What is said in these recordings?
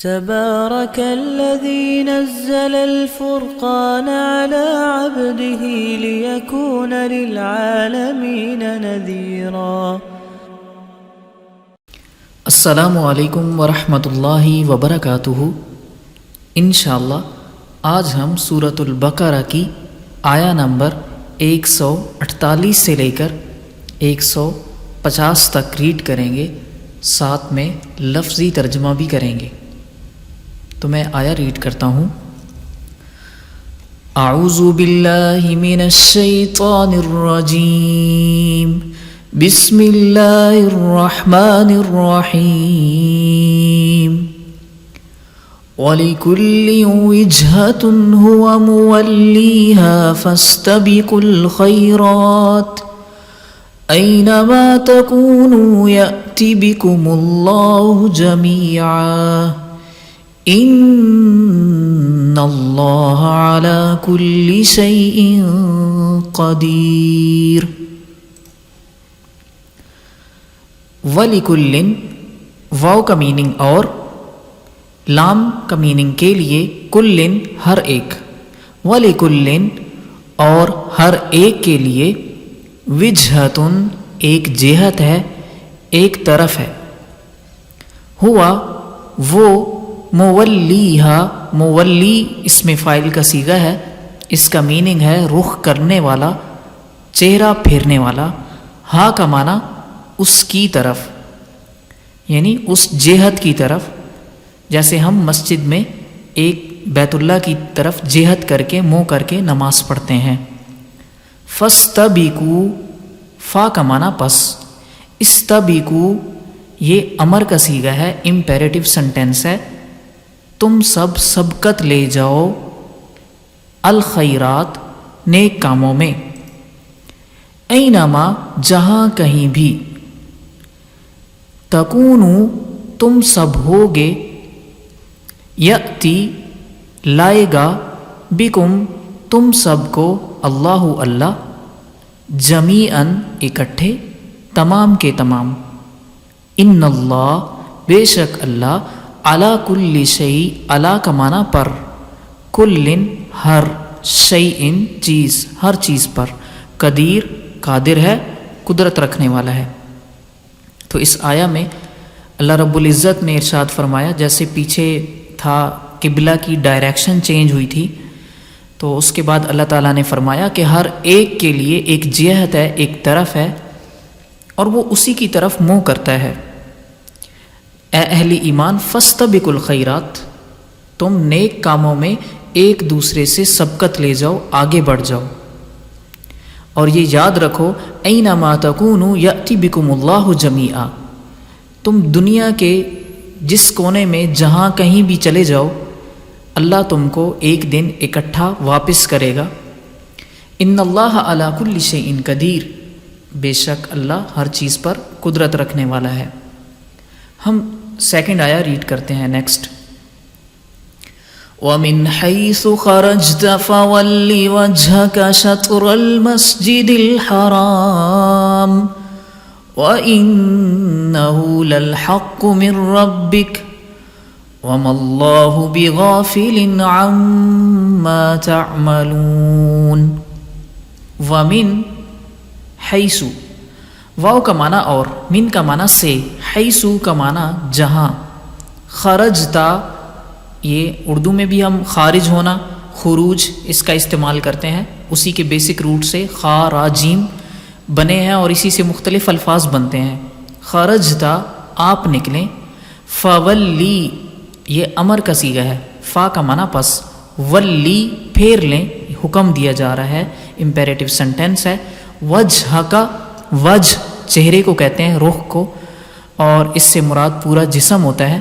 تبارك الذي نزل الفرقان على عبده ليكون للعالمين نذيرا۔ السلام علیکم ورحمۃ اللہ وبرکاتہ۔ انشاءاللہ آج ہم سورۃ البقرہ کی آیا نمبر 148 سے لے کر 150 تک ریڈ کریں گے، ساتھ میں لفظی ترجمہ بھی کریں گے۔ تو میں آیا ریڈ کرتا ہوں۔ اعوذ باللہ من الشیطان الرجیم، بسم اللہ الرحمن الرحیم۔ وَلِكُلِّ وِجْهَةٌ هُوَ مُوَلِّيهَا فَاسْتَبِقُوا الْخَيْرَاتِ أَيْنَمَا تَكُونُوا يَأْتِ بِكُمُ اللَّهُ جَمِيعًا إِنَّ اللَّهَ عَلَى كُلِّ شَيْءٍ قَدِيرٌ۔ وَلِكُلٍّ واو کا میننگ اور، لام کا میننگ کے لیے، کلن ہر ایک، وَلِكُلٍّ اور ہر ایک کے لیے، وجہتن ایک جہت ہے، ایک طرف ہے، ہوا وہ، مولیہا مولی اسم فاعل کا صیغہ ہے، اس کا میننگ ہے رخ کرنے والا، چہرہ پھیرنے والا، ہا کا معنی اس کی طرف، یعنی اس جہت کی طرف، جیسے ہم مسجد میں ایک بیت اللہ کی طرف جہت کر کے منہ کر کے نماز پڑھتے ہیں۔ فاستبقوا فا کا معنی پس، استبقوا یہ امر کا صیغہ ہے، امپیریٹو سنٹینس ہے، تم سب سبقت لے جاؤ، الخیرات نیک کاموں میں، اینما جہاں کہیں بھی، تکونو تم سب ہوگے، یأتی لائے گا، بکم تم سب کو، اللہ اللہ، جمیعاً اکٹھے، تمام کے تمام، ان اللہ بے شک اللہ، علی کل شیء علی کا معنی پر، کلن ہر، شیء چیز، ہر چیز پر، قدیر قادر ہے، قدرت رکھنے والا ہے۔ تو اس آیا میں اللہ رب العزت نے ارشاد فرمایا، جیسے پیچھے تھا قبلہ کی ڈائریکشن چینج ہوئی تھی، تو اس کے بعد اللہ تعالیٰ نے فرمایا کہ ہر ایک کے لیے ایک جہت ہے، ایک طرف ہے، اور وہ اسی کی طرف منہ کرتا ہے۔ اے اہل ایمان، فاستبقوا الخیرات، تم نیک کاموں میں ایک دوسرے سے سبقت لے جاؤ، آگے بڑھ جاؤ، اور یہ یاد رکھو، اینما تکونوا یأتی بکم اللہ جمیعا، تم دنیا کے جس کونے میں جہاں کہیں بھی چلے جاؤ، اللہ تم کو ایک دن اکٹھا واپس کرے گا۔ ان اللہ علی کل شیء قدیر، بے شک اللہ ہر چیز پر قدرت رکھنے والا ہے۔ ہم سیکنڈ آیا ریڈ کرتے ہیں، نیکسٹ۔ وَمِنْ حَيْثُ خَرَجْتَ فَوَلِّ وَجْهَكَ شَطْرَ الْمَسْجِدِ الْحَرَامِ وَإِنَّهُ لَلْحَقُّ مِنْ رَبِّكَ وَمَا اللَّهُ بِغَافِلٍ عَمَّا تَعْمَلُونَ۔ وَمِنْ حَيْثُ واو کا معنی اور، من کا معنی سے، حیث کا معنی جہاں، خرجتا یہ اردو میں بھی ہم خارج ہونا، خروج اس کا استعمال کرتے ہیں، اسی کے بیسک روٹ سے خا را جیم بنے ہیں اور اسی سے مختلف الفاظ بنتے ہیں۔ خرجتا آپ نکلیں، فولی یہ امر کا صیغہ ہے، فا کا معنی پس، ولی پھیر لیں، حکم دیا جا رہا ہے، امپیریٹو سنٹینس ہے، وجہ کا، وجہ چہرے کو کہتے ہیں، رخ کو، اور اس سے مراد پورا جسم ہوتا ہے،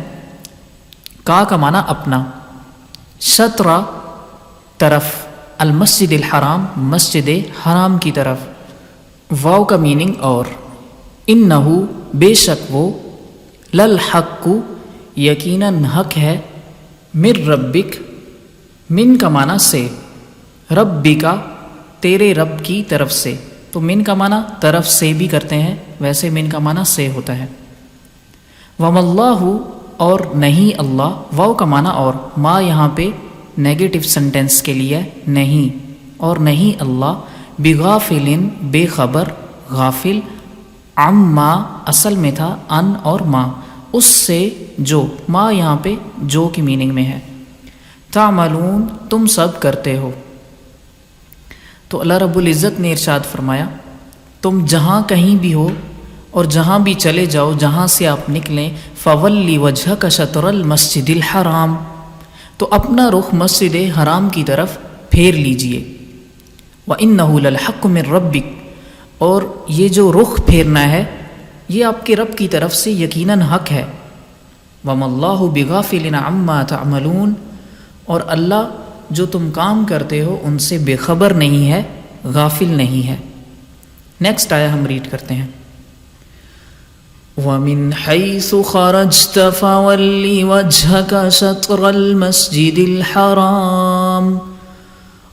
کا کا معنی اپنا، شطر طرف، المسجد الحرام مسجد حرام کی طرف، واو کا میننگ اور، انہو بے شک وہ، للحق یقیناً حق ہے، من ربک من کا معنی سے، ربی کا تیرے رب کی طرف سے، تو من کا معنی طرف سے بھی کرتے ہیں، ویسے من کا معنی سے ہوتا ہے۔ وَمَا اللَّهُ اور نہیں اللہ، واو کا معنی اور، ما یہاں پہ نیگیٹو سینٹینس کے لیے نہیں، اور نہیں اللہ، بغافلن بے خبر، غافل، عما اصل میں تھا ان اور ما، اس سے جو، ما یہاں پہ جو کی میننگ میں ہے، تعملون تم سب کرتے ہو۔ تو اللہ رب العزت نے ارشاد فرمایا تم جہاں کہیں بھی ہو اور جہاں بھی چلے جاؤ، جہاں سے آپ نکلیں، فولی وجہک شطر المسجد الحرام، تو اپنا رخ مسجد حرام کی طرف پھیر لیجئے، وَإِنَّهُ لَلْحَقُّ مِن رَبِّكَ، اور یہ جو رخ پھیرنا ہے یہ آپ کے رب کی طرف سے یقیناً حق ہے، وَمَا اللَّهُ بِغَافِلٍ عَمَّا تَعْمَلُونَ، اور اللہ جو تم کام کرتے ہو ان سے بے خبر نہیں ہے، غافل نہیں ہے۔ نیکسٹ آیا ہم ریڈ کرتے ہیں، وَمِنْ حَيْثُ خَرَجْتَ فَوَلِّ وَجْهَكَ شَطْرَ الْمَسْجِدِ الْحَرَامِ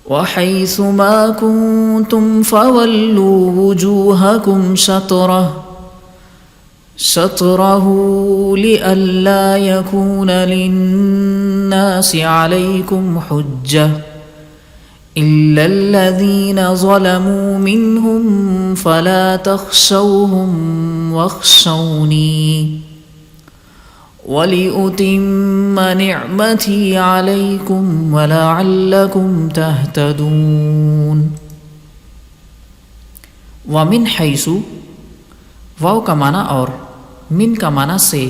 وَحَيْثُ مَا كُنْتُمْ فَوَلُّوا وُجُوهَكُمْ شَطْرَهُ لِئَلَّا يَكُونَ لِلنَّاسِ عَلَيْكُمْ حُجَّةٌ إِلَّا الَّذِينَ ظَلَمُوا مِنْهُمْ فَلَا تَخْشَوْهُمْ وَاخْشَوْنِي وَلِأُتِمَّ نِعْمَتِي عَلَيْكُمْ وَلَعَلَّكُمْ تَهْتَدُونَ۔ وَمِنْ حَيْثُ، واو کا معنی اور، من کا معنی سے،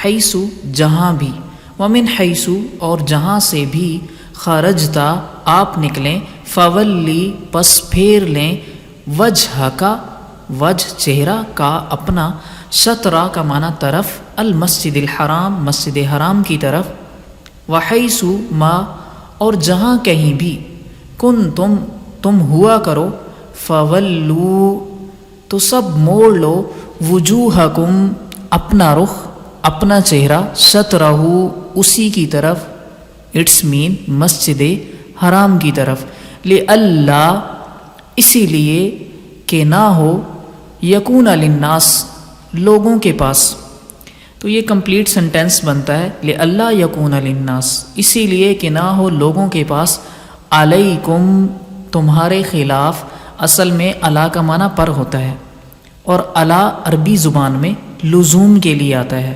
حیث جہاں بھی، وَمِنْ حَيْثُ اور جہاں سے بھی، خرجتا آپ نکلیں، فولی پس پھیر لیں، وجہ کا، وجہ چہرہ کا اپنا، شطرہ کا معنی طرف، المسجد الحرام مسجد حرام کی طرف، وحیث ما اور جہاں کہیں بھی، کن تم ہوا کرو، فولو تو سب موڑ لو، وجوہکم اپنا رخ، اپنا چہرہ، شطرہ اسی کی طرف، اٹس مین مسجد حرام کی طرف، لِأَلَّا اسی لیے کہ نہ ہو، یکون للناس لوگوں کے پاس، تو یہ کمپلیٹ سنٹینس بنتا ہے، لِأَلَّا یکون للناس اسی لیے کہ نہ ہو لوگوں کے پاس، علیکم تمہارے خلاف، اصل میں علا کا معنی پر ہوتا ہے، اور علا عربی زبان میں لزوم کے لیے آتا ہے،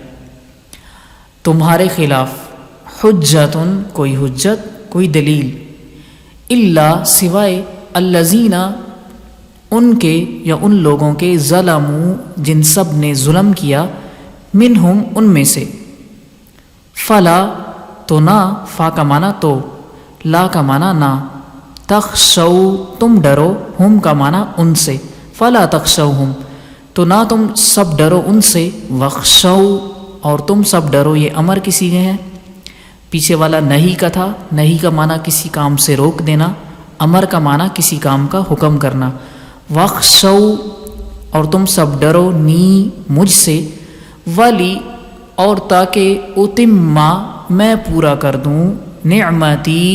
تمہارے خلاف، حجتن کوئی حجت، کوئی دلیل، الا سوائے، الذین ان کے یا ان لوگوں کے، ظلموا جن سب نے ظلم کیا، منہم ان میں سے، فلا تو نہ، فا کا معنی تو، لا کا معنی نہ، تخشو تم ڈرو، ہم کا معنی ان سے، فلا تخشوہم تو نہ تم سب ڈرو ان سے، وخشو اور تم سب ڈرو، یہ امر کسی کے ہیں، پیچھے والا نہیں کا تھا، نہیں کا معنی کسی کام سے روک دینا، امر کا معنی کسی کام کا حکم کرنا، وخشو اور تم سب ڈرو، نی مجھ سے، ولی اور تاکہ، اتما میں پورا کر دوں، نعمتی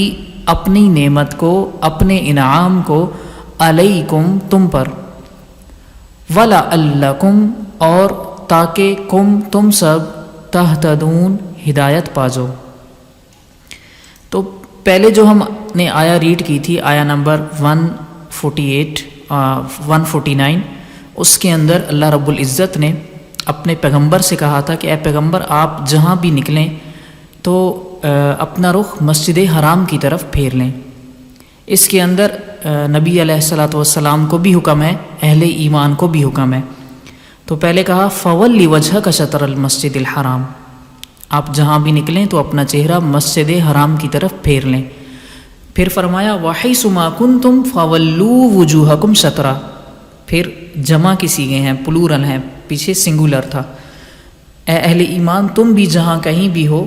اپنی نعمت کو، اپنے انعام کو، علیکم تم پر، وَلَعَلَّكُمْ اور تاکہ کم تم سب، تہتدون ہدایت پا جاؤ۔ تو پہلے جو ہم نے آیا ریڈ کی تھی، آیا نمبر 149، اس کے اندر اللہ رب العزت نے اپنے پیغمبر سے کہا تھا کہ اے پیغمبر آپ جہاں بھی نکلیں تو اپنا رخ مسجد حرام کی طرف پھیر لیں۔ اس کے اندر نبی علیہ الصلاۃ والسلام کو بھی حکم ہے، اہل ایمان کو بھی حکم ہے۔ تو پہلے کہا فولی وجہک شطر المسجد الحرام، آپ جہاں بھی نکلیں تو اپنا چہرہ مسجد حرام کی طرف پھیر لیں۔ پھر فرمایا وحیث ما کنتم فولوا وجوہکم شطرہ، پھر جمع کی صیغے ہیں، پلورل ہیں، پیچھے سنگولر تھا۔ اے اہل ایمان تم بھی جہاں کہیں بھی ہو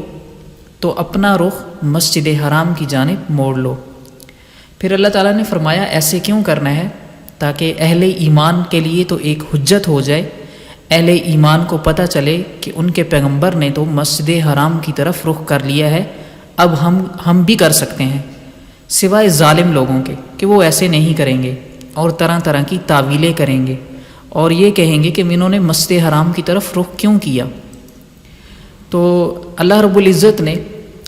تو اپنا رخ مسجد حرام کی جانب موڑ لو۔ پھر اللہ تعالیٰ نے فرمایا ایسے کیوں کرنا ہے؟ تاکہ اہل ایمان کے لیے تو ایک حجت ہو جائے، اہل ایمان کو پتہ چلے کہ ان کے پیغمبر نے تو مسجد حرام کی طرف رخ کر لیا ہے، اب ہم بھی کر سکتے ہیں، سوائے ظالم لوگوں کے کہ وہ ایسے نہیں کریں گے اور طرح طرح کی تعویلیں کریں گے اور یہ کہیں گے کہ انہوں نے مسجد حرام کی طرف رخ کیوں کیا۔ تو اللہ رب العزت نے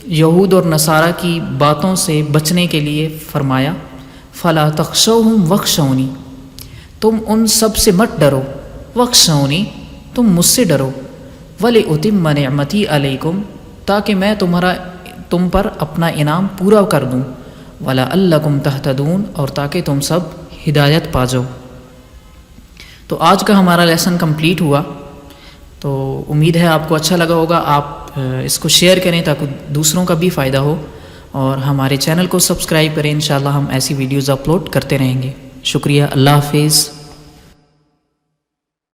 یہود اور نصارہ کی باتوں سے بچنے کے لیے فرمایا فلا تخشوہم وخشونی، تم ان سب سے مت ڈرو، وخشونی تم مجھ سے ڈرو، وَلِأُتِمَّ نِعْمَتِي عَلَيْكُمْ تاکہ میں تم پر اپنا انعام پورا کر دوں، وَلَعَلَّكُمْ تَهْتَدُونَ اور تاکہ تم سب ہدایت پا جاؤ۔ تو آج کا ہمارا لیسن کمپلیٹ ہوا، تو امید ہے آپ کو اچھا لگا ہوگا۔ آپ اس کو شیئر کریں تاکہ دوسروں کا بھی فائدہ ہو، اور ہمارے چینل کو سبسکرائب کریں، انشاءاللہ ہم ایسی ویڈیوز اپلوڈ کرتے رہیں گے۔ شکریہ، اللہ حافظ۔